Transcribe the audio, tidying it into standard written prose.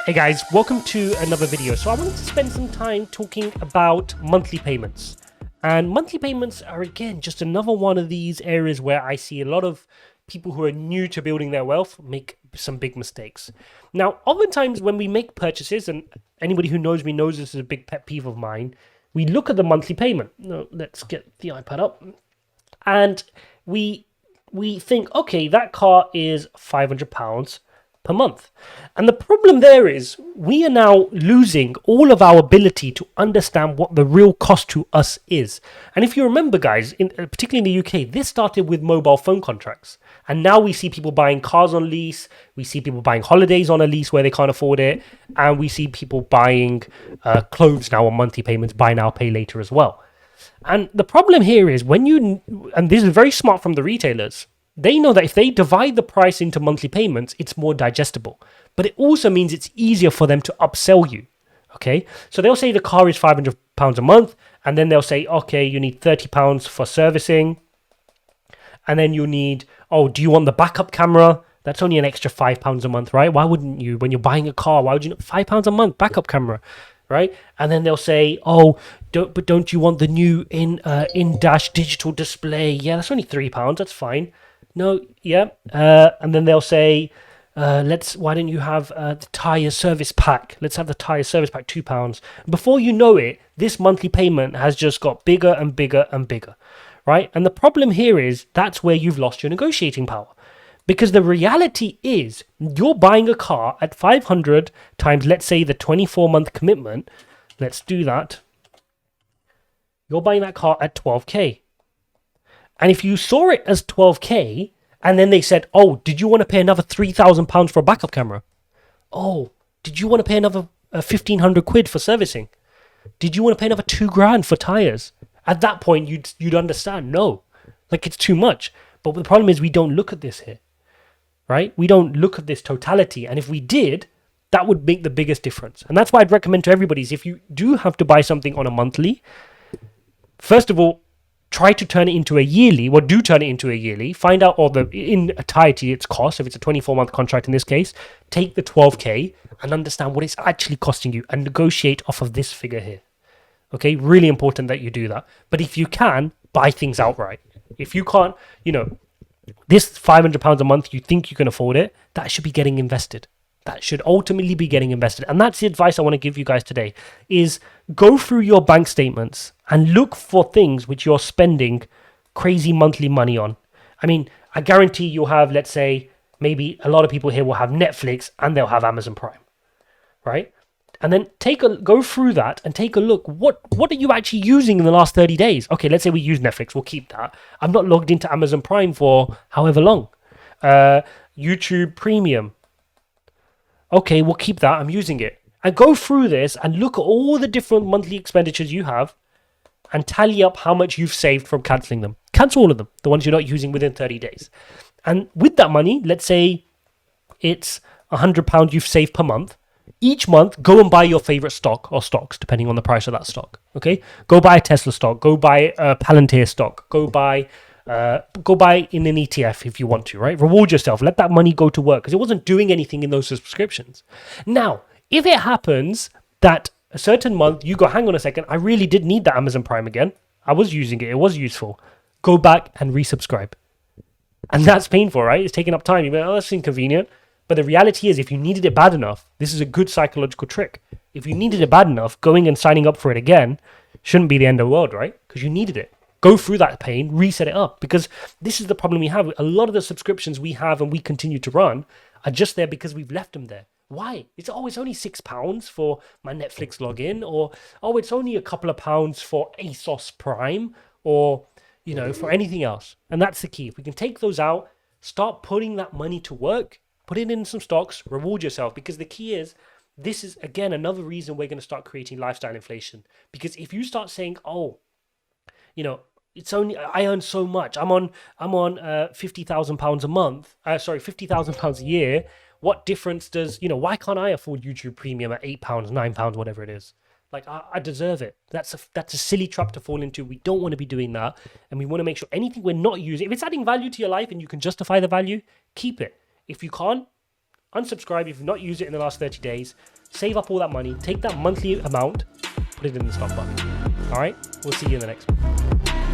Hey guys, welcome to another video. So I wanted to spend some time talking about monthly payments. And monthly payments are again just another one of these areas where I see a lot of people who are new to building their wealth make some big mistakes. Now, oftentimes when we make purchases, and anybody who knows me knows this is a big pet peeve of mine, we look at the monthly payment. No, let's get the iPad up. And we think, okay, that car is £500 per month. And the problem there is we are now losing all of our ability to understand what the real cost to us is. And if you remember, guys, particularly in the UK, this started with mobile phone contracts. And now we see people buying cars on lease. We see people buying holidays on a lease where they can't afford it. And we see people buying clothes now on monthly payments, buy now, pay later as well. And the problem here is and this is very smart from the retailers, they know that if they divide the price into monthly payments, it's more digestible. But it also means it's easier for them to upsell you. Okay, so they'll say the car is £500 a month, and then they'll say, okay, you need £30 for servicing. And then you need, do you want the backup camera? That's only an extra £5 a month, right? Why wouldn't you, when you're buying a car, why would you not £5 a month backup camera? Right? And then they'll say, don't you want the new in-dash digital display? Yeah, that's only £3. That's fine. No, yeah. And then they'll say, why don't you have the tyre service pack? Let's have the tyre service pack, £2. Before you know it, this monthly payment has just got bigger and bigger and bigger, right? And the problem here is that's where you've lost your negotiating power. Because the reality is you're buying a car at 500 times, let's say, the 24-month commitment. Let's do that. You're buying that car at 12K. And if you saw it as 12K and then they said, did you want to pay another £3,000 for a backup camera? Did you want to pay another 1,500 quid for servicing? Did you want to pay another £2,000 for tires? At that point, you'd understand, no, like it's too much. But the problem is we don't look at this here, right? We don't look at this totality. And if we did, that would make the biggest difference. And that's why I'd recommend to everybody is if you do have to buy something on a monthly, first of all, try to turn it into a yearly, do turn it into a yearly, find out in entirety its cost, if it's a 24-month contract in this case, take the 12K and understand what it's actually costing you and negotiate off of this figure here. Okay, really important that you do that. But if you can, buy things outright. If you can't, this £500 a month, you think you can afford it, that should be getting invested. That should ultimately be getting invested. And that's the advice I want to give you guys today is go through your bank statements and look for things which you're spending crazy monthly money on. I mean, I guarantee you'll have, let's say, maybe a lot of people here will have Netflix and they'll have Amazon Prime, right? And then go through that and take a look. What are you actually using in the last 30 days? Okay, let's say we use Netflix. We'll keep that. I'm not logged into Amazon Prime for however long. YouTube Premium. Okay, we'll keep that. I'm using it. And go through this and look at all the different monthly expenditures you have and tally up how much you've saved from cancelling them. Cancel all of them, the ones you're not using within 30 days. And with that money, let's say it's £100 you've saved per month. Each month, go and buy your favorite stock or stocks, depending on the price of that stock. Okay? Go buy a Tesla stock. Go buy a Palantir stock. Go buy in an ETF if you want to, right? Reward yourself. Let that money go to work because it wasn't doing anything in those subscriptions. Now, if it happens that a certain month you go, hang on a second, I really did need that Amazon Prime again. I was using it. It was useful. Go back and resubscribe. And that's painful, right? It's taking up time. You're like, that's inconvenient. But the reality is if you needed it bad enough, this is a good psychological trick. If you needed it bad enough, going and signing up for it again shouldn't be the end of the world, right? Because you needed it. Go through that pain, reset it up. Because this is the problem we have. A lot of the subscriptions we have and we continue to run are just there because we've left them there. Why? It's only £6 for my Netflix login, or it's only a couple of pounds for ASOS Prime, or for anything else. And that's the key. If we can take those out, start putting that money to work, put it in some stocks, reward yourself. Because the key is, this is again another reason we're going to start creating lifestyle inflation. Because if you start saying, it's only I earn so much. I'm on £50,000 a month. £50,000 a year. What difference does why can't I afford YouTube Premium at £8, £9, whatever it is? Like I deserve it. That's a silly trap to fall into. We don't want to be doing that, and we want to make sure anything we're not using, if it's adding value to your life and you can justify the value, keep it. If you can't, unsubscribe if you've not used it in the last 30 days, save up all that money, take that monthly amount, put it in the stock market. All right, we'll see you in the next one.